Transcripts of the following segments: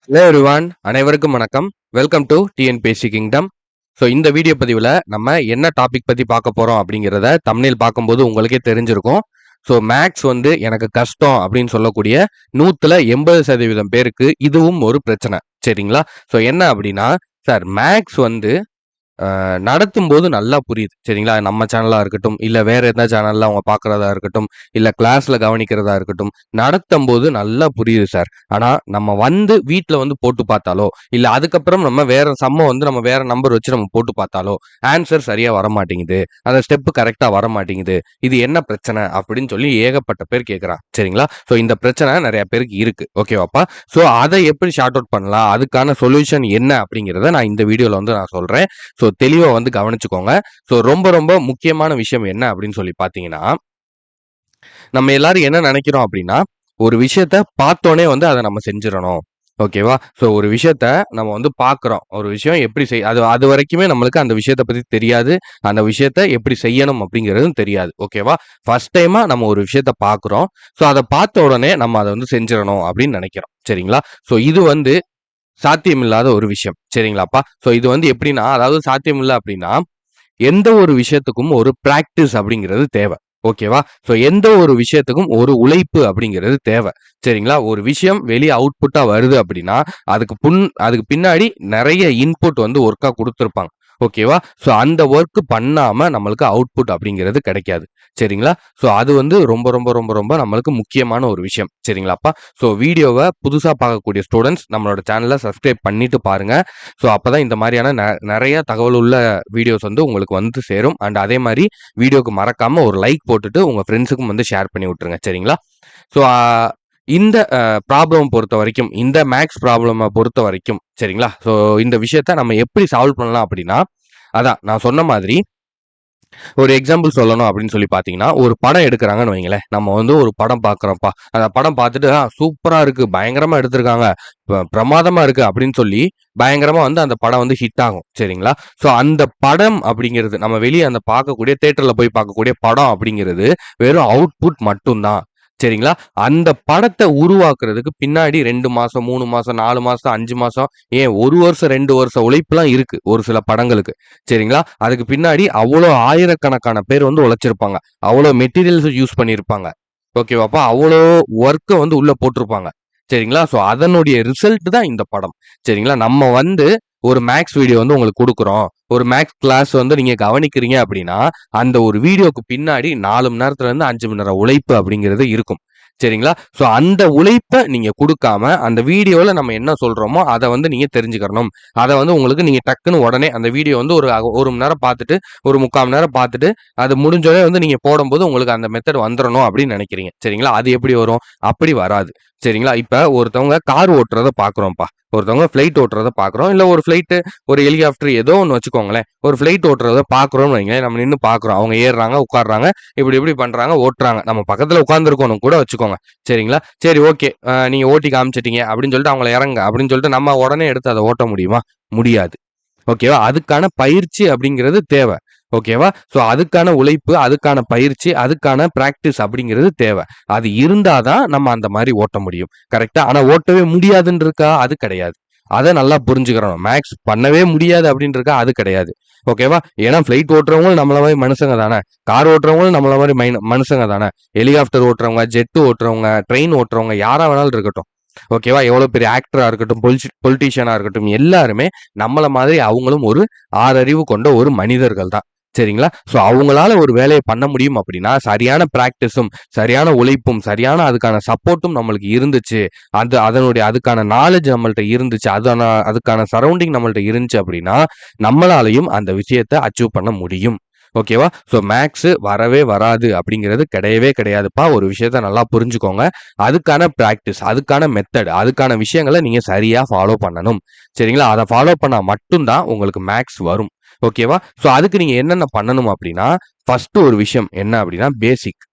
Hello everyone, அனைவருக்கும் வணக்கம். Welcome to TNPSC kingdom. So இந்த வீடியோ பதிவில் நம்ம என்ன டாபிக் பற்றி பார்க்க போகிறோம் அப்படிங்கிறத தம்ப்நெயில் பார்க்கும்போது உங்களுக்கே தெரிஞ்சிருக்கும். ஸோ மேக்ஸ் வந்து எனக்கு கஷ்டம் அப்படின்னு சொல்லக்கூடிய 100% பேருக்கு இதுவும் ஒரு பிரச்சனை. சரிங்களா? ஸோ என்ன அப்படின்னா, சார் மேக்ஸ் வந்து நடத்தும் போது நல்லா புரியுது. சரிங்களா? நம்ம சேனலா இருக்கட்டும், இல்ல வேற எந்த சேனல்ல அவங்க பார்க்குறதா இருக்கட்டும், இல்ல கிளாஸ்ல கவனிக்கிறதா இருக்கட்டும், நடத்தும்போது நல்லா புரியுது சார். ஆனா நம்ம வந்து வீட்ல வந்து போட்டு பார்த்தாலோ, இல்ல அதுக்கப்புறம் நம்ம வேற வந்து நம்ம வேற நம்பர் வச்சு நம்ம போட்டு பார்த்தாலோ, ஆன்சர் சரியா வரமாட்டேங்குது. அந்த ஸ்டெப் கரெக்ட்டா வரமாட்டேங்குது. இது என்ன பிரச்சனை? அப்படின்னு சொல்லி ஏகப்பட்ட பேர் கேட்குறாங்க. சரிங்களா? ஸோ இந்த பிரச்சனை நெறைய பேருக்கு இருக்கு. ஓகேவாப்பா? ஸோ அத எப்படி ஷார்ட் அவுட் பண்ணலாம்? அதுக்கான சொல்யூஷன் என்ன? அப்படிங்கிறத நான் இந்த வீடியோல வந்து நான் சொல்றேன். ஸோ தெளிவா வந்து கவனிச்சுக்கோங்க. ஸோ ரொம்ப ரொம்ப முக்கியமான விஷயம் என்ன அப்படின்னு சொல்லி பார்த்தீங்கன்னா, நம்ம எல்லாரும் என்ன நினைக்கிறோம் அப்படின்னா, ஒரு விஷயத்த பார்த்தோனே வந்து அத நம்ம செஞ்சிரணும். ஓகேவா? ஸோ ஒரு விஷயத்த நம்ம வந்து பார்க்குறோம். ஒரு விஷயம் எப்படி அது அது வரைக்குமே நம்மளுக்கு அந்த விஷயத்த பத்தி தெரியாது. அந்த விஷயத்த எப்படி செய்யணும் அப்படிங்கிறதும் தெரியாது. ஓகேவா? ஃபர்ஸ்ட் டைமா நம்ம ஒரு விஷயத்த பார்க்குறோம். ஸோ அத பார்த்த உடனே நம்ம அத வந்து செஞ்சிரணும் அப்படின்னு நினைக்கிறோம். சரிங்களா? ஸோ இது வந்து சாத்தியமில்லாத ஒரு விஷயம். சரிங்களாப்பா? ஸோ இது வந்து எப்படின்னா, அதாவது சாத்தியமில்ல அப்படின்னா, எந்த ஒரு விஷயத்துக்கும் ஒரு பிராக்டிஸ் அப்படிங்கிறது தேவை. ஓகேவா? ஸோ எந்த ஒரு விஷயத்துக்கும் ஒரு உழைப்பு அப்படிங்கிறது தேவை. சரிங்களா? ஒரு விஷயம் வெளிய அவுட்புட்டா வருது அப்படின்னா, அதுக்கு பின்னாடி நெறைய இன்புட் வந்து ஒர்க்கா குடுத்திருப்பாங்க. ஓகேவா? ஸோ அந்த ஒர்க் பண்ணாம நம்மளுக்கு அவுட்புட் அப்படிங்கிறது கிடைக்காது. சரிங்களா? ஸோ அது வந்து ரொம்ப ரொம்ப ரொம்ப ரொம்ப நம்மளுக்கு முக்கியமான ஒரு விஷயம். சரிங்களாப்பா? ஸோ வீடியோவ புதுசா பார்க்கக்கூடிய ஸ்டூடண்ட்ஸ் நம்மளோட சேனல சப்ஸ்கிரைப் பண்ணிட்டு பாருங்க. ஸோ அப்பதான் இந்த மாரியான நெறைய தகவல் உள்ள வீடியோஸ் வந்து உங்களுக்கு வந்து சேரும். அண்ட் அதே மாரி வீடியோக்கு மறக்காம ஒரு லைக் போட்டுட்டு உங்க ஃப்ரெண்ட்ஸுக்கும் வந்து ஷேர் பண்ணி விட்டுருங்க. சரிங்களா? ஸோ இந்த ப்ராப்ளம் பொறுத்தவரைக்கும், இந்த மேத்ஸ் ப்ராப்ளம பொறுத்தவரைக்கும் சரிங்களா? ஸோ இந்த விஷயத்த நம்ம எப்படி சால்வ் பண்ணலாம் அப்படின்னா, அதான் நான் சொன்ன மாதிரி ஒரு எக்ஸாம்பிள் சொல்லணும் அப்படின்னு சொல்லி பார்த்தீங்கன்னா, ஒரு படம் எடுக்குறாங்கன்னு வைங்களேன். நம்ம வந்து ஒரு படம் பார்க்குறோம்ப்பா. அந்த படம் பார்த்துட்டு, சூப்பரா இருக்கு, பயங்கரமா எடுத்திருக்காங்க, பிரமாதமா இருக்கு அப்படின்னு சொல்லி, பயங்கரமா வந்து அந்த படம் வந்து ஹிட் ஆகும். சரிங்களா? ஸோ அந்த படம் அப்படிங்கிறது, நம்ம வெளிய அந்த பார்க்கக்கூடிய தியேட்டர்ல போய் பார்க்கக்கூடிய படம் அப்படிங்கிறது, வெறும் அவுட்புட் மட்டும் தான். சரிங்களா? அந்த படத்த உருவாக்குறதுக்கு பின்னாடி 2 மாசம், 3 மாசம், 4 மாசம், 5 மாசம், ஏன் 1 வருஷம், 2 வருஷம் உழைப்புலாம் இருக்கு. ஒரு சில படங்களுக்கு. சரிங்களா? அதுக்கு பின்னாடி அவ்வளோ ஆயிரக்கணக்கான பேர் வந்து உழைச்சிருப்பாங்க. அவ்வளோ மெட்டீரியல்ஸ் யூஸ் பண்ணியிருப்பாங்க. ஓகேவாப்பா? அவ்வளோ ஒர்க்க வந்து உள்ள போட்டிருப்பாங்க. சரிங்களா? ஸோ அதனுடைய ரிசல்ட் தான் இந்த படம். சரிங்களா? நம்ம வந்து ஒரு மேத்ஸ் வீடியோ வந்து உங்களுக்கு குடுக்குறோம். ஒரு மேத்ஸ் கிளாஸ் வந்து நீங்க கவனிக்கிறீங்க அப்படின்னா, அந்த ஒரு வீடியோக்கு பின்னாடி 4 மணி நேரத்துல இருந்து 5 மணி நேரம் உழைப்பு அப்படிங்கிறது இருக்கும். சரிங்களா? ஸோ அந்த உழைப்ப நீங்க குடுக்காம, அந்த வீடியோல நம்ம என்ன சொல்றோமோ, அத வந்து நீங்க தெரிஞ்சுக்கணும். அத வந்து உங்களுக்கு நீங்க டக்குன்னு உடனே அந்த வீடியோ வந்து ஒரு 1 மணி நேரம் பார்த்துட்டு, ஒரு 3/4 மணி நேரம் பார்த்துட்டு, அது முடிஞ்சோனே வந்து நீங்க போடும்போது உங்களுக்கு அந்த மெத்தட் வந்துரணும் அப்படின்னு நெனைக்கிறீங்க. சரிங்களா? அது எப்படி வரும்? அப்படி வராது. சரிங்களா? இப்ப ஒருத்தவங்க கார் ஓட்டுறத பார்க்குறோம்ப்பா. ஒருத்தவங்க ஃப்ளைட் ஓட்டுறத பார்க்குறோம். இல்ல ஒரு ஃப்ளைட்டு, ஒரு ஹெலிகாப்டர் ஏதோ ஒண்ணு வச்சுக்கோங்களேன். ஒரு ஃப்ளைட் ஓட்டுறத பார்க்குறோம்னு வைங்களேன். நம்ம நின்னு பார்க்குறோம். அவங்க ஏறுறாங்க, உட்கார்றாங்க. இப்படி இப்படி பண்றாங்க, ஓட்டுறாங்க. நம்ம பக்கத்துல உட்கார்ந்துருக்கோம்னு கூட வச்சுக்கோங்க. சரிங்களா? சரி ஓகே. நீங்க ஓட்டி காமிச்சுட்டீங்க அப்படின்னு சொல்லிட்டு அவங்கள இறங்குங்க அப்படின்னு சொல்லிட்டு நம்ம உடனே எடுத்து அத ஓட்ட முடியுமா? முடியாது. ஓகேவா? அதுக்கான பயிற்சி அப்படிங்கிறது தேவ. ஓகேவா? ஸோ அதுக்கான உழைப்பு, அதுக்கான பயிற்சி, அதுக்கான பிராக்டிஸ் அப்படிங்கிறது தேவ. அது இருந்தா தான் நம்ம அந்த மாரி ஓட்ட முடியும். கரெக்ட்டா? ஆனா ஓட்டவே முடியாதுன்னு இருக்கா? அது கிடையாது. அத நல்லா புரிஞ்சுக்கிறணும். மேத்ஸ் பண்ணவே முடியாது அப்படின்னு இருக்கா? அது கிடையாது. ஓகேவா? ஏன்னா ஃப்ளைட் ஓட்டுறவங்களும் நம்மள மாரி மனுஷங்க தானே. கார் ஓட்டுறவங்களும் நம்மள மாரி மனுஷங்க தானே. ஹெலிகாப்டர் ஓட்டுறவங்க, ஜெட் ஓட்டுறவங்க, ட்ரெயின் ஓட்டுறவங்க யாரா வேணாலும் இருக்கட்டும். ஓகேவா? எவ்வளோ பெரிய ஆக்டரா இருக்கட்டும், பொலிட்டீஷியனா இருக்கட்டும், எல்லாருமே நம்மள மாதிரி அவங்களும் ஒரு 6 அறிவு கொண்ட ஒரு மனிதர்கள் தான். சரிங்களா? ஸோ அவங்களால ஒரு வேலைய பண்ண முடியும் அப்படின்னா, சரியான பிராக்டிஸும், சரியான உழைப்பும், சரியான அதுக்கான சப்போர்ட்டும் நம்மளுக்கு இருந்துச்சு. அதுக்கான நாலேட்ஜ் நம்மள்ட்ட இருந்துச்சு. அதுக்கான சரவுண்டிங் நம்மள்ட்ட இருந்துச்சு அப்படின்னா, நம்மளாலயும் அந்த விஷயத்த அச்சீவ் பண்ண முடியும். ஓகேவா? ஸோ மேத்ஸ் வரவே வராது அப்படிங்கிறது கிடையவே கிடையாதுப்பா. ஒரு விஷயத்த நல்லா புரிஞ்சுக்கோங்க. அதுக்கான பிராக்டிஸ், அதுக்கான மெத்தட், அதுக்கான விஷயங்கள நீங்க சரியா ஃபாலோ பண்ணணும். சரிங்களா? அத ஃபாலோ பண்ணா மட்டும் தான் உங்களுக்கு மேத்ஸ் வரும். ஓகேவா? ஸோ அதுக்கு நீங்க என்னென்ன பண்ணணும் அப்படின்னா, ஃபர்ஸ்ட் ஒரு விஷயம் என்ன அப்படின்னா பேசிக்.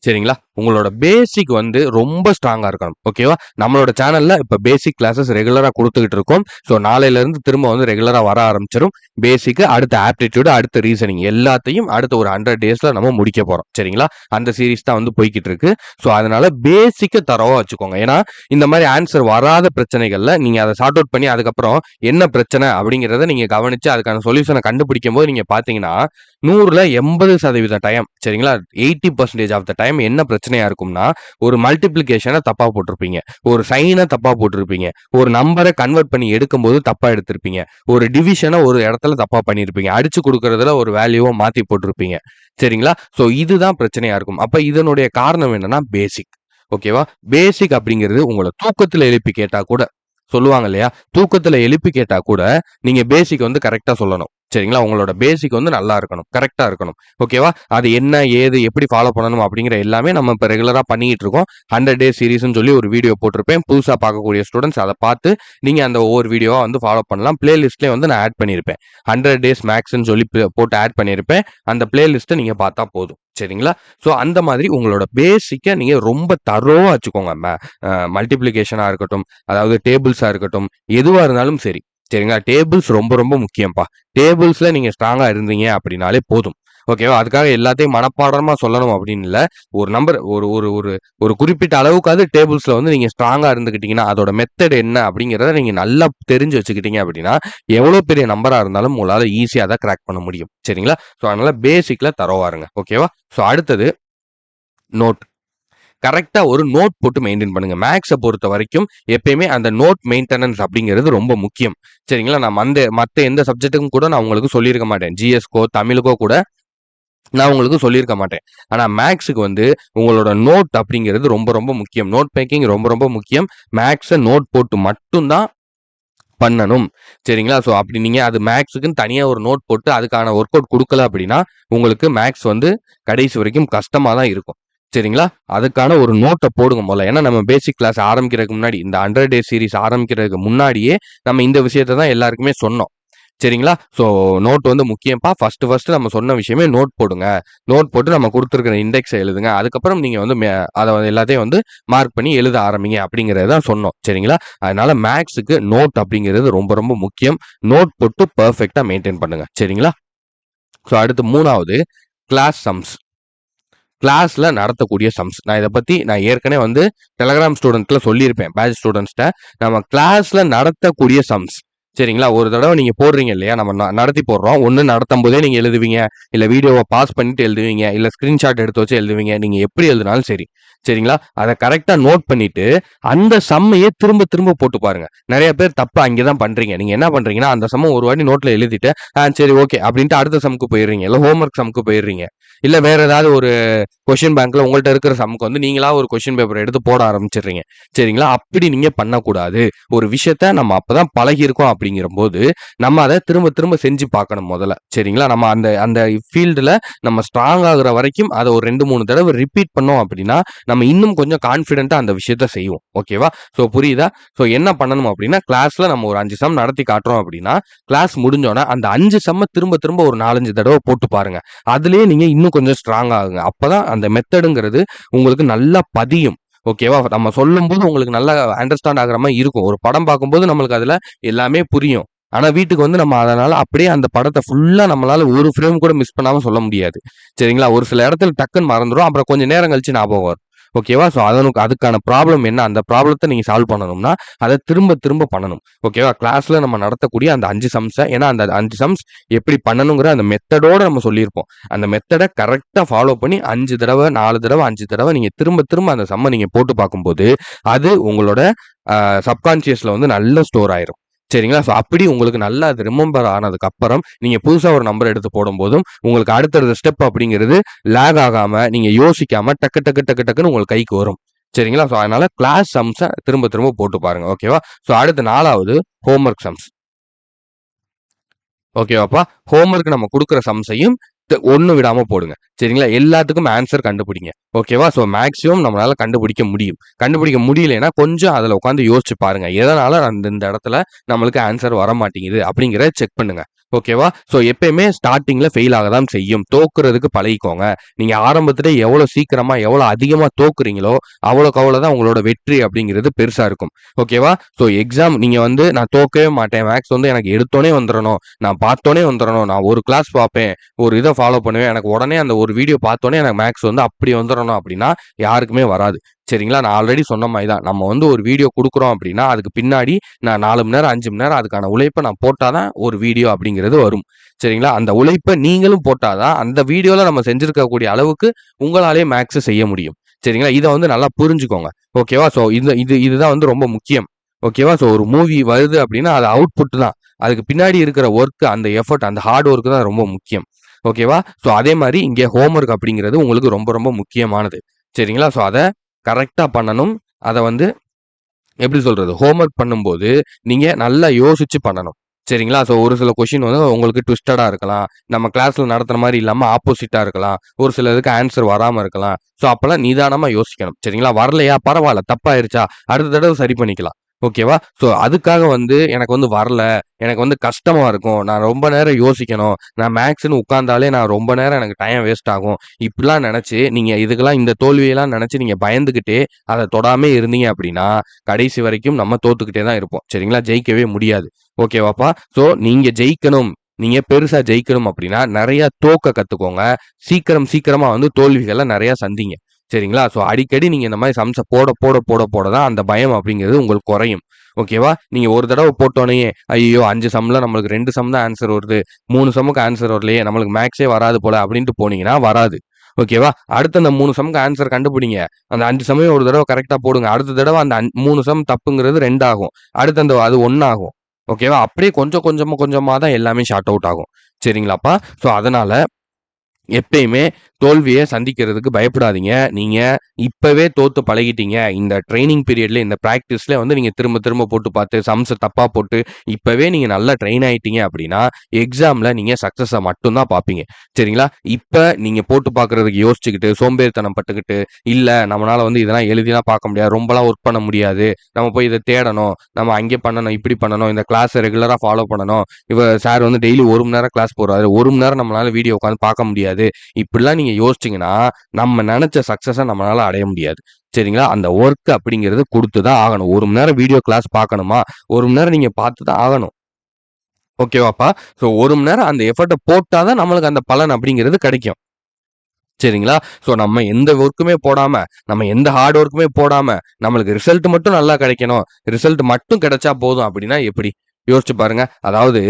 சரிங்களா? உங்களோட பேசிக் வந்து ரொம்ப ஸ்ட்ராங்கா இருக்கணும். ஓகேவா? நம்மளோட சேனல்ல இப்ப பேசிக் கிளாஸஸ் ரெகுலரா குடுத்துக்கிட்டு இருக்கோம். ஸோ நாளையிலிருந்து திரும்ப வந்து ரெகுலரா வர ஆரம்பிச்சிரும். பேசிக், அடுத்த ஆப்டிட்யூட், அடுத்த ரீசனிங் எல்லாத்தையும் அடுத்த ஒரு 100 டேஸ்ல நம்ம முடிக்க போறோம். சரிங்களா? அந்த சீரிஸ் தான் வந்து போய்க்கிட்டு இருக்கு. ஸோ அதனால பேசிக்க தரோவா வச்சுக்கோங்க. ஏன்னா இந்த மாதிரி ஆன்சர் வராத பிரச்சனைகள்ல நீங்க அதை சார்ட் அவுட் பண்ணி அதுக்கப்புறம் என்ன பிரச்சனை அப்படிங்கிறத நீங்க கவனிச்சு அதுக்கான சொல்யூஷனை கண்டுபிடிக்கும் போது நீங்க பாத்தீங்கன்னா 100ல 80% டைம், சரிங்களா, 80% ஆஃப் த டைம் என்ன பிரச்சனையா இருக்கும்னா, ஒரு மல்டிப்ளிகேஷனை தப்பா போட்டிருப்பீங்க, ஒரு சைனை தப்பா போட்டிருப்பீங்க, ஒரு நம்பரை கன்வெர்ட் பண்ணி எடுக்கும்போது தப்பா எடுத்திருப்பீங்க, ஒரு டிவிஷனை ஒரு இடத்துல தப்பா பண்ணியிருப்பீங்க, அடிச்சு கொடுக்கறதுல ஒரு வேல்யூவை மாத்தி போட்டிருப்பீங்க. சரிங்களா? ஸோ இதுதான் பிரச்சனையா இருக்கும். அப்ப இதனுடைய காரணம் என்னன்னா பேசிக். ஓகேவா? பேசிக் அப்படிங்கிறது உங்களை தூக்கத்துல எழுப்பி கேட்டா கூட சொல்லுவாங்க இல்லையா? தூக்கத்துல எழுப்பி கேட்டா கூட நீங்க பேசிக் வந்து கரெக்டா சொல்லணும். சரிங்களா? உங்களோட பேசிக் வந்து நல்லா இருக்கணும், கரெக்டா இருக்கணும். ஓகேவா? அது என்ன ஏது எப்படி ஃபாலோ பண்ணணும் அப்படிங்கிற எல்லாமே நம்ம இப்போ ரெகுலரா பண்ணிட்டு இருக்கோம். 100 டே சீரிஸ்னு சொல்லி ஒரு வீடியோ போட்டிருப்பேன். புதுசா பார்க்கக்கூடிய ஸ்டூடெண்ட்ஸ் அதை பார்த்து நீங்க அந்த ஒவ்வொரு வீடியோவா வந்து ஃபாலோ பண்ணலாம். பிளேலிஸ்ட்லேயே வந்து நான் ஆட் பண்ணியிருப்பேன். 100 டேஸ் மேக்ஸ்ன்னு சொல்லி போட்டு ஆட் பண்ணியிருப்பேன். அந்த பிளேலிஸ்ட்டை நீங்க பார்த்தா போதும். சரிங்களா? ஸோ அந்த மாதிரி உங்களோட பேசிக்கை நீங்க ரொம்ப தரோவா வச்சுக்கோங்க. மல்டிப்ளிகேஷனா இருக்கட்டும், அதாவது டேபிள்ஸா இருக்கட்டும், எதுவா இருந்தாலும் சரி. சரிங்களா? டேபிள்ஸ் ரொம்ப ரொம்ப முக்கியம்ப்பா. டேபிள்ஸ்ல நீங்க ஸ்ட்ராங்கா இருந்தீங்க அப்படின்னாலே போதும். ஓகேவா? அதுக்காக எல்லாத்தையும் மனப்பாடமா சொல்லணும் அப்படின்னு இல்ல. ஒரு நம்பர் ஒரு ஒரு ஒரு ஒரு குறிப்பிட்ட அளவுக்காவது டேபிள்ஸ்ல வந்து நீங்க ஸ்ட்ராங்கா இருந்துக்கிட்டீங்கன்னா, அதோட மெத்தட் என்ன அப்படிங்கிறத நீங்க நல்லா தெரிஞ்சு வச்சுக்கிட்டீங்க அப்படின்னா, எவ்வளோ பெரிய நம்பரா இருந்தாலும் உங்களால ஈஸியா தான் கிராக் பண்ண முடியும். சரிங்களா? ஸோ அதனால பேசிக்ல தரோவா இருங்க. ஓகேவா? ஸோ அடுத்தது நோட். கரெக்டா ஒரு நோட் போட்டு மெயின்டைன் பண்ணுங்க. மேக்ஸை பொறுத்த வரைக்கும் எப்பயுமே அந்த நோட் மெயின்டெனன்ஸ் அப்படிங்கிறது ரொம்ப முக்கியம். சரிங்களா? நான் மத்த எந்த சப்ஜெக்ட்டுக்கும் கூட நான் உங்களுக்கு சொல்லியிருக்க மாட்டேன். ஜிஎஸ்க்கோ தமிழுக்கோ கூட நான் உங்களுக்கு சொல்லியிருக்க மாட்டேன். ஆனா மேக்ஸுக்கு வந்து உங்களோட நோட் அப்படிங்கிறது ரொம்ப ரொம்ப முக்கியம். நோட் மேக்கிங் ரொம்ப ரொம்ப முக்கியம். மேக்ஸை நோட் போட்டு மட்டும் தான் பண்ணணும். சரிங்களா? ஸோ அப்படி நீங்க அது மேக்ஸுக்குன்னு தனியா ஒரு நோட் போட்டு அதுக்கான ஒர்க் அவுட் குடுக்கல அப்படின்னா, உங்களுக்கு மேக்ஸ் வந்து கடைசி வரைக்கும் கஷ்டமா தான் இருக்கும். சரிங்களா? அதுக்கான ஒரு நோட்ட போடுங்க மொதல்ல. ஏன்னா நம்ம பேசிக் கிளாஸ் ஆரம்பிக்கிறதுக்கு முன்னாடி, இந்த 100 டே சீரிஸ் ஆரம்பிக்கிறதுக்கு முன்னாடியே நம்ம இந்த விஷயத்த தான் எல்லாருக்குமே சொன்னோம். சரிங்களா? ஸோ நோட் வந்து முக்கியம்ப்பா. ஃபர்ஸ்ட் நம்ம சொன்ன விஷயமே நோட் போடுங்க. நோட் போட்டு நம்ம குடுத்துருக்கிற இண்டெக்ஸை எழுதுங்க. அதுக்கப்புறம் நீங்க வந்து அத எல்லாத்தையும் வந்து மார்க் பண்ணி எழுத ஆரம்பிங்க அப்படிங்கிறத தான் சொன்னோம். சரிங்களா? அதனால மேக்ஸுக்கு நோட் அப்படிங்கிறது ரொம்ப ரொம்ப முக்கியம். நோட் போட்டு பெர்ஃபெக்ட்டா மெயின்டெயின் பண்ணுங்க. சரிங்களா? ஸோ அடுத்து 3வது கிளாஸ் சம்ஸ். கிளாஸ்ல நடத்தக்கூடிய சம்ஸ். நான் இத பத்தி நான் ஏற்கனவே வந்து டெலகிராம் ஸ்டூடண்ட்ல சொல்லியிருப்பேன். பேட்ச் ஸ்டூடண்ட்ஸ்ட்ட. நம்ம கிளாஸ்ல நடத்தக்கூடிய சம்ஸ். சரிங்களா? ஒரு தடவ நீங்க போடுறீங்க இல்லையா? நம்ம நடத்தி போடுறோம். ஒண்ணு நடத்தும் போதே நீங்க எழுதுவீங்க. இல்ல வீடியோவ பாஸ் பண்ணிட்டு எழுதுவீங்க. இல்ல ஸ்கிரீன்ஷாட் எடுத்து வச்சு எழுதுவீங்க. நீங்க எப்படி எழுதினாலும் சரி. சரிங்களா? அத கரெக்ட்டா நோட் பண்ணிட்டு, அந்த சம்மையே திரும்ப திரும்ப போட்டு பாருங்க. நெறைய பேர் தப்பா அங்க தான் பண்றீங்க. நீங்க என்ன பண்றீங்கன்னா, அந்த சம்ம ஒரு வாட்டி நோட்ல எழுதிட்டு, சரி ஓகே அப்படின்ட்டு அடுத்த சம்க்கு போயிடுறீங்க. இல்ல ஹோம் ஒர்க் சம்க்கு போயிடுறீங்க. இல்ல வேற ஏதாவது ஒரு கொஸ்டின் பேங்க்ல உங்கள்ட்ட இருக்கிற சம்க்கு வந்து நீங்களா ஒரு கொஸ்டின் பேப்பர் எடுத்து போட ஆரம்பிச்சிடுறீங்க. சரிங்களா? அப்படி நீங்க பண்ணக்கூடாது. ஒரு விஷயத்த நம்ம அப்பதான் பழகியிருக்கோம் அப்படிங்கிறபோது, நம்ம அத திரும்ப திரும்ப செஞ்சு பார்க்கணும் முதல்ல. சரிங்களா? நம்ம அந்த அந்த ஃபீல்டுல நம்ம ஸ்ட்ராங் ஆகுற வரைக்கும் அத ஒரு 2, 3 தடவ ரிப்பீட் பண்ணோம் அப்படின்னா, நம்ம இன்னும் கொஞ்சம் கான்ஃபிடென்ட்டா அந்த விஷயத்த செய்வோம். ஓகேவா? ஸோ புரியுதா? ஸோ என்ன பண்ணணும் அப்படின்னா, கிளாஸ்ல நம்ம ஒரு 5 சம் நடத்தி காட்டுறோம் அப்படின்னா, கிளாஸ் முடிஞ்சோனே அந்த 5 சம்ம திரும்ப திரும்ப ஒரு 4, 5 தடவ போட்டு பாருங்க. அதிலேயே நீங்க இன்னும் கொஞ்சம் ஸ்ட்ராங் ஆகுங்க. அப்பதான் அந்த மெத்தடுங்கிறது உங்களுக்கு நல்லா பதியும். ஓகேவா? நம்ம சொல்லும்போது உங்களுக்கு நல்லா அண்டர்ஸ்டாண்ட் ஆகுற மாரி இருக்கும். ஒரு படம் பார்க்கும்போது நம்மளுக்கு அதுல எல்லாமே புரியும். ஆனா வீட்டுக்கு வந்து நம்ம அதனால அப்படியே அந்த படத்த ஃபுல்லா நம்மளால ஒரு ஃப்ரேம் கூட மிஸ் பண்ணாம சொல்ல முடியாது. சரிங்களா? ஒரு சில இடத்துல டக்குன்னு மறந்துரும். அப்புறம் கொஞ்சம் நேரம் கழிச்சு ஞாபகம் வரும். ஓகேவா? ஸோ அதுக்கான ப்ராப்ளம் என்ன? அந்த ப்ராப்ளத்த நீங்க சால்வ் பண்ணணும்னா, அத திரும்ப திரும்ப பண்ணணும். ஓகேவா? கிளாஸ்ல நம்ம நடத்தக்கூடிய அந்த 5 சம்ஸ ஏன்னா அந்த 5 சம்ஸ் எப்படி பண்ணணுங்கிற அந்த மெத்தடோட நம்ம சொல்லியிருப்போம். அந்த மெத்தட கரெக்ட்டா ஃபாலோ பண்ணி 5 தடவ, 4 தடவ, 5 தடவ நீங்க திரும்ப திரும்ப அந்த சம்ம நீங்க போட்டு பார்க்கும்போது, அது உங்களோட சப்கான்ஷியஸ்ல வந்து நல்லா ஸ்டோர் ஆயிரும். சரிங்களா? ஸோ அப்படி உங்களுக்கு நல்லா அது ரிமெம்பர் ஆனதுக்கு அப்புறம், நீங்க புதுசா ஒரு நம்பர் எடுத்து போடும்போதும், உங்களுக்கு அடுத்தடுத்த ஸ்டெப் அப்படிங்கிறது லேக் ஆகாம, நீங்க யோசிக்காம டக்கு டக்கு டக்கு டக்குன்னு உங்களுக்கு கைக்கு வரும். சரிங்களா? ஸோ அதனால கிளாஸ் சம்ஸ திரும்ப திரும்ப போட்டு பாருங்க. ஓகேவா? ஸோ அடுத்து 4வது ஹோம் ஒர்க் சம்ஸ். ஓகேவாப்பா? ஹோம் ஒர்க் நம்ம குடுக்குற சம்ஸையும் ஒண்ணு விடாம போடுங்க. சரிங்களா? எல்லாத்துக்கும் ஆன்சர் கண்டுபிடிங்க. ஓகேவா? ஸோ மேக்ஸிமம் நம்மளால கண்டுபிடிக்க முடியும். கண்டுபிடிக்க முடியலைன்னா கொஞ்சம் அதுல உட்காந்து யோசிச்சு பாருங்க. எதனால அந்த இந்த இடத்துல நம்மளுக்கு ஆன்சர் வரமாட்டேங்குது அப்படிங்கிறத செக் பண்ணுங்க. ஓகேவா? ஸோ எப்பயுமே ஸ்டார்ட்டிங்ல ஃபெயில் ஆக தான் செய்யும். தோக்குறதுக்கு பழகிக்கோங்க. நீங்க ஆரம்பத்திலே எவ்வளோ சீக்கிரமா, எவ்வளோ அதிகமா தோக்குறீங்களோ, அவ்வளோக்கு அவ்வளோ தான் உங்களோட வெற்றி அப்படிங்கிறது பெருசா இருக்கும். ஓகேவா? ஸோ எக்ஸாம் நீங்க வந்து நான் தோக்கவே மாட்டேன். மேத்ஸ் வந்து எனக்கு எடுத்தோனே வந்துரணும். நான் பார்த்தோனே வந்துரணும். நான் ஒரு கிளாஸ் பார்ப்பேன். ஒரு இத ஃபாலோ பண்ணுவேன். எனக்கு உடனே அந்த ஒரு வீடியோ பார்த்தோனே எனக்கு மேத்ஸ் வந்து அப்படி வந்துரணும் அப்படின்னா யாருக்குமே வராது. சரிங்களா? நான் ஆல்ரெடி சொன்ன மாரி தான். நம்ம வந்து ஒரு வீடியோ குடுக்குறோம் அப்படின்னா, அதுக்கு பின்னாடி நான் 4 மணி நேரம், 5 மணி நேரம் அதுக்கான உழைப்ப நான் போட்டா தான் ஒரு வீடியோ அப்படிங்கிறது வரும். சரிங்களா? அந்த உழைப்ப நீங்களும் போட்டா தான், அந்த வீடியோல நம்ம செஞ்சிருக்கக்கூடிய அளவுக்கு உங்களாலயே மேத்ஸ் செய்ய முடியும். சரிங்களா? இத வந்து நல்லா புரிஞ்சுக்கோங்க. ஓகேவா? ஸோ இதுதான் வந்து ரொம்ப முக்கியம். ஓகேவா? ஸோ ஒரு மூவி வருது அப்படின்னா, அது அவுட்புட் தான். அதுக்கு பின்னாடி இருக்கிற ஒர்க், அந்த எஃபோர்ட், அந்த ஹார்ட் ஒர்க் தான் ரொம்ப முக்கியம். ஓகேவா? ஸோ அதே மாரி இங்க ஹோம் ஒர்க் அப்படிங்கிறது உங்களுக்கு ரொம்ப ரொம்ப முக்கியமானது. சரிங்களா? ஸோ அத கரெக்ட்டா பண்ணணும். அத வந்து எப்படி சொல்றது? ஹோம் ஒர்க் பண்ணும்போது, நீங்க நல்லா யோசிச்சு பண்ணணும். சரிங்களா? ஸோ ஒரு சில கொஸ்டின் வந்து உங்களுக்கு ட்விஸ்டடா இருக்கலாம். நம்ம கிளாஸ்ல நடத்துற மாரி இல்லாம ஆப்போசிட்டா இருக்கலாம். ஒரு சில இதுக்கு ஆன்சர் வராம இருக்கலாம். ஸோ அப்பலாம் நிதானமா யோசிக்கணும். சரிங்களா? வரலையா? பரவால்ல. தப்பாயிருச்சா? அடுத்த தடவ சரி பண்ணிக்கலாம். ஓகேவா? ஸோ அதுக்காக வந்து எனக்கு வந்து வரல. எனக்கு வந்து கஷ்டமா இருக்கும். நான் ரொம்ப நேரம் யோசிக்கணும். நான் மேத்ஸ்ன்னு உட்கார்ந்தாலே நான் ரொம்ப நேரம் எனக்கு டைம் வேஸ்ட் ஆகும். இப்படிலாம் நெனச்சு, நீங்க இதுக்கெல்லாம் இந்த தோல்வியெல்லாம் நெனச்சு நீங்க பயந்துகிட்டே அத தொடாம இருந்தீங்க அப்படின்னா, கடைசி வரைக்கும் நம்ம தோத்துக்கிட்டே தான் இருப்போம். சரிங்களா? ஜெயிக்கவே முடியாது. ஓகேவாப்பா? ஸோ நீங்க ஜெயிக்கணும். நீங்க பெருசா ஜெயிக்கணும் அப்படின்னா, நெறைய தோக்க கத்துக்கோங்க. சீக்கிரமா வந்து தோல்விகள நெறைய சந்திங்க. சரிங்களா? ஸோ அடிக்கடி நீங்க இந்த மாரி சம்ஸ போட தான் அந்த பயம் அப்படிங்கிறது உங்களுக்கு குறையும். ஓகேவா? நீங்க ஒரு தடவ போட்டோனயே, ஐய்யயோ! 5 சம்ல நம்மளுக்கு 2 சம் தான் ஆன்சர் வருது. 3 சம்முக்கு ஆன்சர் வரலையே! நம்மளுக்கு மேத்ஸே வராது போல அப்படின்ட்டு போனீங்கன்னா வராது. ஓகேவா? அடுத்து அந்த 3 சம்முக்கு ஆன்சர் கண்டுபிடிங்க. அந்த 5 சம்மையும் ஒரு தடவ கரெக்ட்டா போடுங்க. அடுத்த தடவ அந்த 3 சம் தப்புங்கிறது 2 ஆகும். அடுத்து அது 1 ஆகும். ஓகேவா? அப்படியே கொஞ்சமா தான் எல்லாமே ஷார்ட் அவுட் ஆகும். சரிங்களாப்பா? ஸோ அதனால எப்பயுமே தோல்விய சந்திக்கிறதுக்கு பயப்படாதீங்க. நீங்க இப்பவே தோத்து பழகிட்டீங்க. இந்த ட்ரெய்னிங் பீரியட்ல, இந்த பிராக்டிஸ்ல வந்து நீங்க திரும்ப திரும்ப போட்டு பார்த்து, சம்ஸ தப்பா போட்டு, இப்பவே நீங்க நல்லா ட்ரெயின் ஆயிட்டீங்க அப்படின்னா, எக்ஸாம்ல நீங்க சக்சஸ மட்டும் தான் பார்ப்பீங்க. சரிங்களா? இப்ப நீங்க போட்டு பார்க்கறதுக்கு யோசிச்சுக்கிட்டு, சோம்பேறித்தனம் பட்டுக்கிட்டு, இல்ல நம்மனால வந்து இதெல்லாம் எழுதிலாம் பார்க்க முடியாது. ரொம்பலாம் ஒர்க் பண்ண முடியாது. நம்ம போய் இத தேடணும். நம்ம அங்கே பண்ணணும், இப்படி பண்ணணும். இந்த கிளாஸ ரெகுலரா ஃபாலோ பண்ணணும். சார் வந்து டெய்லி 1 மணி நேரம் கிளாஸ் போறாரு. 1 மணி நேரம் நம்மளால வீடியோ உட்கார்ந்து பார்க்க முடியாது. இப்படிலாம் நீங்க யோசிச்சீங்கன்னா, நம்ம நெனச்ச சக்சஸ நம்மளால அடைய முடியாது. சரிங்களா? அந்த வொர்க் அப்படிங்கிறது குடுத்து தான் ஆகணும். 1 மணி நேரம் வீடியோ கிளாஸ் பார்க்கணுமா? 1 மணி நேரம் நீங்க பார்த்து தான் ஆகணும். ஓகேவாப்பா? ஸோ 1 மணி நேரம் அந்த எஃபோர்ட்ட போட்டா தான் நம்மளுக்கு அந்த பலன் அப்படிங்கிறது கிடைக்கும். சரிங்களா? ஸோ நம்ம எந்த ஒர்க்குமே போடாம, நம்ம எந்த ஹார்ட் ஒர்க்குமே போடாம, நம்மளுக்கு ரிசல்ட் மட்டும் நல்லா கிடைக்கணும். ரிசல்ட் மட்டும் கிடைச்சா போதும் அப்படின்னா எப்படி? யோசிச்சு பாருங்க. அதாவது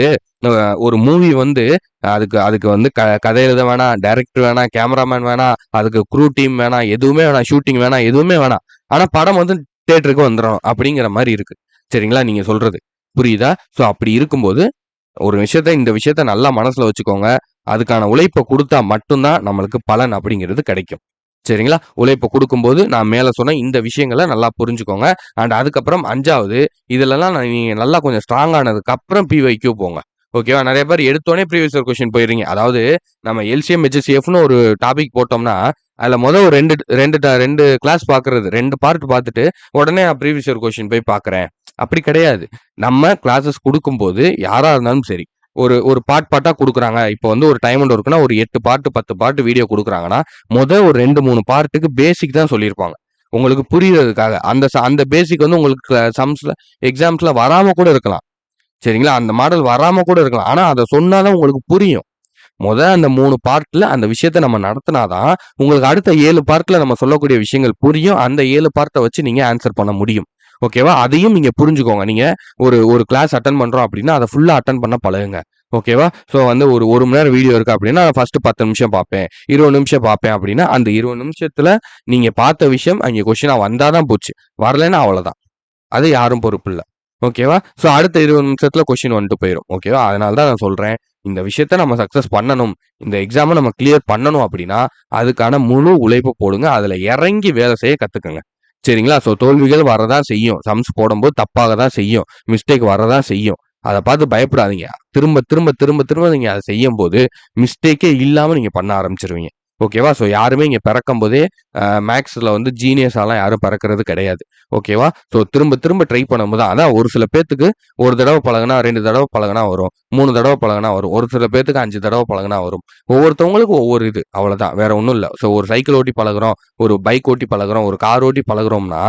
அ ஒரு மூவி வந்து அதுக்கு அதுக்கு வந்து கதை எழுத வேணாம், டைரக்டர் வேணாம், கேமராமேன் வேணாம், அதுக்கு க்ரூ டீம் வேணாம், எதுவுமே வேணாம், ஷூட்டிங் வேணாம், எதுவுமே வேணாம். ஆனா படம் வந்து தியேட்டருக்கு வந்துரணும் அப்படிங்கிற மாரி இருக்கு. சரிங்களா? நீங்க சொல்றது. புரியுதா? ஸோ அப்படி இருக்கும்போது இந்த விஷயத்த நல்லா மனசுல வச்சுக்கோங்க. அதுக்கான உழைப்ப குடுத்தா மட்டும் தான் நம்மளுக்கு பலன் அப்படிங்கிறது கிடைக்கும். சரிங்களா? உழைப்ப குடுக்கும்போது நான் மேல சொன்ன இந்த விஷயங்கள நல்லா புரிஞ்சுக்கோங்க. அதுக்கப்புறம் 5வது இதுலலாம் நீங்க நல்லா கொஞ்சம் ஸ்ட்ராங் ஆனதுக்கு அப்புறம் பிஒய்க்யூ போங்க. ஓகேவா? நெறைய பேர் எடுத்தோனே ப்ரீவியஸ் இயர் கொஸ்டின் போயிறீங்க. அதாவது நம்ம எல்சிஎம், ஹெச்சிஎஃப்னு ஒரு டாபிக் போட்டோம்னா, அதுல ஒரு 2 கிளாஸ் பார்க்கறது. 2 பார்ட் பார்த்துட்டு, உடனே நான் ப்ரீவியஸ் இயர் கொஸ்டின் போய் பார்க்குறேன். அப்படி கிடையாது. நம்ம கிளாஸஸ் குடுக்கும்போது யாரா இருந்தாலும் சரி, ஒரு ஒரு பார்ட்டா குடுக்குறாங்க. இப்போ வந்து ஒரு டைம் அண்ட் ஒர்க்னா ஒரு 8 பார்ட், 10 பார்ட் வீடியோ குடுக்குறாங்கன்னா, ஒரு 2, 3 பார்ட்டுக்கு பேசிக் தான் சொல்லியிருப்பாங்க. உங்களுக்கு புரியறதுக்காக. அந்த பேசிக் வந்து உங்களுக்கு சம்ஸ்ல, எக்ஸாம்ஸ்ல வராம கூட இருக்கலாம். சரிங்களா? அந்த மாடல் வராம கூட இருக்கலாம். ஆனா அத சொன்னா தான் உங்களுக்கு புரியும். அந்த 3 பார்ட்ல அந்த விஷயத்த நம்ம நடத்துனா தான், உங்களுக்கு அடுத்த 7 பார்ட்ல நம்ம சொல்லக்கூடிய விஷயங்கள் புரியும். அந்த 7 பார்ட்ட வச்சு நீங்க ஆன்சர் பண்ண முடியும். ஓகேவா? அதையும் நீங்க புரிஞ்சுக்கோங்க. நீங்க ஒரு ஒரு கிளாஸ் அட்டெண்ட் பண்றோம் அப்படின்னா, அத ஃபுல்லா அட்டெண்ட் பண்ண பழகுங்க. ஓகேவா? ஸோ வந்து ஒரு 1 மணி நேரம் வீடியோ இருக்கு அப்படின்னா, ஃபர்ஸ்ட் 10 நிமிஷம் பார்ப்பேன். 20 நிமிஷம் பார்ப்பேன் அப்படின்னா, அந்த 20 நிமிஷத்துல நீங்க பார்த்த விஷயம் அங்கே கொஸ்டினா வந்தா தான் போச்சு. வரலைன்னா அவ்வளோதான். அது யாரும் பொறுப்பு இல்ல. ஓகேவா? ஸோ அடுத்த 20 நிமிஷத்துல கொஸ்டின் வந்துட்டு போயிரும். ஓகேவா? அதனால தான் நான் சொல்றேன். இந்த விஷயத்த நம்ம சக்சஸ் பண்ணணும். இந்த எக்ஸாம நம்ம கிளியர் பண்ணணும் அப்படின்னா, அதுக்கான முழு உழைப்பு போடுங்க. அதுல இறங்கி வேலை செய்ய கத்துக்கங்க. சரிங்களா? ஸோ தோல்விகள் வரதான் செய்யும். சம்ஸ் போடும்போது தப்பாக தான் செய்யும். மிஸ்டேக் வரதான் செய்யும். அத பார்த்து பயப்படாதீங்க. திரும்ப நீங்க அத செய்யும்போது, மிஸ்டேக்கே இல்லாம நீங்க பண்ண ஆரம்பிச்சுருவீங்க. ஓகேவா? ஸோ யாருமே இங்க பிறக்கும்போதே மேக்ஸ்ல வந்து ஜீனியஸாலாம் யாரும் பிறக்கிறது கிடையாது. ஓகேவா? ஸோ திரும்ப திரும்ப ட்ரை பண்ணும்போது தான் அதான் ஒரு சில பேத்துக்கு 1 தடவ பழகுனா, 2 தடவ பழகுனா வரும். 3 தடவ பழகுனா வரும். ஒரு சில பேத்துக்கு 5 தடவ பழகுனா வரும். ஒவ்வொருத்தவங்களுக்கும் ஒவ்வொரு இது. அவ்வளோதான். வேற ஒண்ணும் இல்ல. ஸோ ஒரு சைக்கிள் ஓட்டி பழகுறோம், ஒரு பைக் ஓட்டி பழகுறோம், ஒரு கார் ஓட்டி பழகுறோம்னா,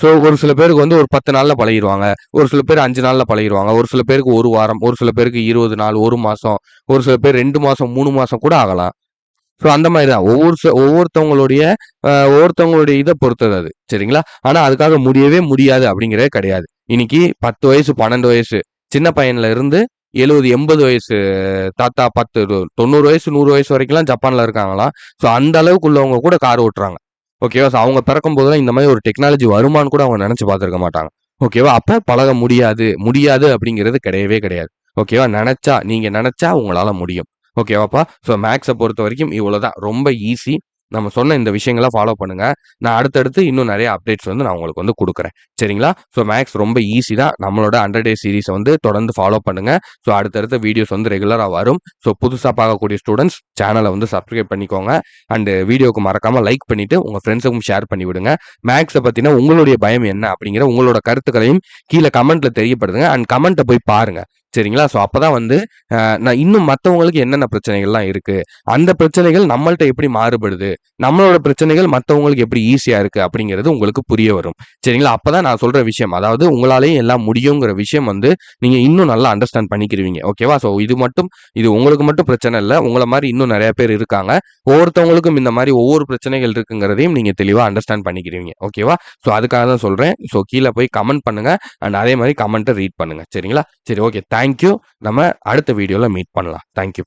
ஸோ ஒரு சில பேருக்கு வந்து ஒரு 10 நாள்ல பழகிருவாங்க. ஒரு சில பேர் 5 நாள்ல பழகிருவாங்க. ஒரு சில பேருக்கு 1 வாரம், ஒரு சில பேருக்கு 20 நாள், 1 மாசம், ஒரு சில பேர் 2 மாசம், 3 மாசம் கூட ஆகலாம். ஸோ அந்த மாரி தான். ஒவ்வொருத்தவங்களுடைய இத பொறுத்தது அது. சரிங்களா? ஆனா அதுக்காக முடியவே முடியாது அப்படிங்கிறதே கிடையாது. இன்னைக்கு 10 வயசு, 12 வயசு சின்ன பையன்ல இருந்து 70, 80 வயசு தாத்தா 10 90 வயசு, 100 வயசு வரைக்கும்லாம் ஜப்பான்ல இருக்காங்களாம். ஸோ அந்த அளவுக்கு உள்ளவங்க கூட கார் ஓட்டுறாங்க. ஓகேவா? ஸோ அவங்க பிறக்கும்போதெல்லாம் இந்த மாரி ஒரு டெக்னாலஜி வருமான்னு கூட அவங்க நெனச்சு பார்த்திருக்க மாட்டாங்க. ஓகேவா? அப்ப பழக முடியாது. முடியாது அப்படிங்கிறது கிடையவே கிடையாது. ஓகேவா? நீங்க நெனச்சா உங்களால முடியும். ஓகேவாப்பா? ஸோ மேக்ஸ பொறுத்தவரைக்கும் இவ்வளோதான். ரொம்ப ஈஸி. நம்ம சொன்ன இந்த விஷயங்கள ஃபாலோ பண்ணுங்க. நான் அடுத்தடுத்து இன்னும் நெறைய அப்டேட்ஸ் வந்து நான் உங்களுக்கு வந்து குடுக்குறேன். சரிங்களா? ஸோ மேக்ஸ் ரொம்ப ஈஸி தான். நம்மளோட 100 டேஸ் சீரிஸ வந்து தொடர்ந்து ஃபாலோ பண்ணுங்க. ஸோ அடுத்தடுத்த வீடியோஸ் வந்து ரெகுலரா வரும். ஸோ புதுசா பார்க்கக்கூடிய ஸ்டூடண்ட்ஸ் சேனல வந்து சப்ஸ்கிரைப் பண்ணிக்கோங்க. அண்ட் வீடியோக்கு மறக்காம லைக் பண்ணிட்டு உங்க ஃப்ரெண்ட்ஸுக்கும் ஷேர் பண்ணி விடுங்க. மேக்ஸ பத்தின உங்களுடைய பயம் என்ன? அப்படிங்கிற உங்களோட கருத்துக்களையும் கீழ கமெண்ட்ல தெரியப்படுத்துங்க. அண்ட் கமெண்ட்ட போய் பாருங்க. சரிங்களா? ஸோ அப்பதான் வந்து நான் இன்னும் மத்தவங்களுக்கு என்னென்ன பிரச்சனைகள்லாம் இருக்கு? அந்த பிரச்சனைகள் நம்மள்ட்ட எப்படி மாறுபடுது? நம்மளோட பிரச்சனைகள் மத்தவங்களுக்கு எப்படி ஈஸியா இருக்கு? அப்படிங்கிறது உங்களுக்கு புரிய வரும். சரிங்களா? அப்பதான் நான் சொல்ற விஷயம். அதாவது உங்களாலயும் எல்லாம் முடியுங்கிற விஷயம் வந்து நீங்க இன்னும் நல்லா அண்டர்ஸ்டாண்ட் பண்ணிக்கிருவீங்க. ஓகேவா? ஸோ இது உங்களுக்கு மட்டும் பிரச்சனை இல்ல. உங்கள மாரி இன்னும் நெறைய பேர் இருக்காங்க. ஒவ்வொருத்தவங்களுக்கும் இந்த மாரி ஒவ்வொரு பிரச்சனைகள் இருக்குங்கிறதையும் நீங்க தெளிவா அண்டர்ஸ்டாண்ட் பண்ணிக்கிருவீங்க. ஓகேவா? ஸோ அதுக்காக தான் சொல்றேன். ஸோ கீழ போய் கமெண்ட் பண்ணுங்க. அண்ட் அதே மாரி கமெண்ட்ட ரீட் பண்ணுங்க. சரிங்களா? சரி ஓகே. Thank you. நம்ம அடுத்த வீடியோல மீட் பண்ணலாம். Thank you.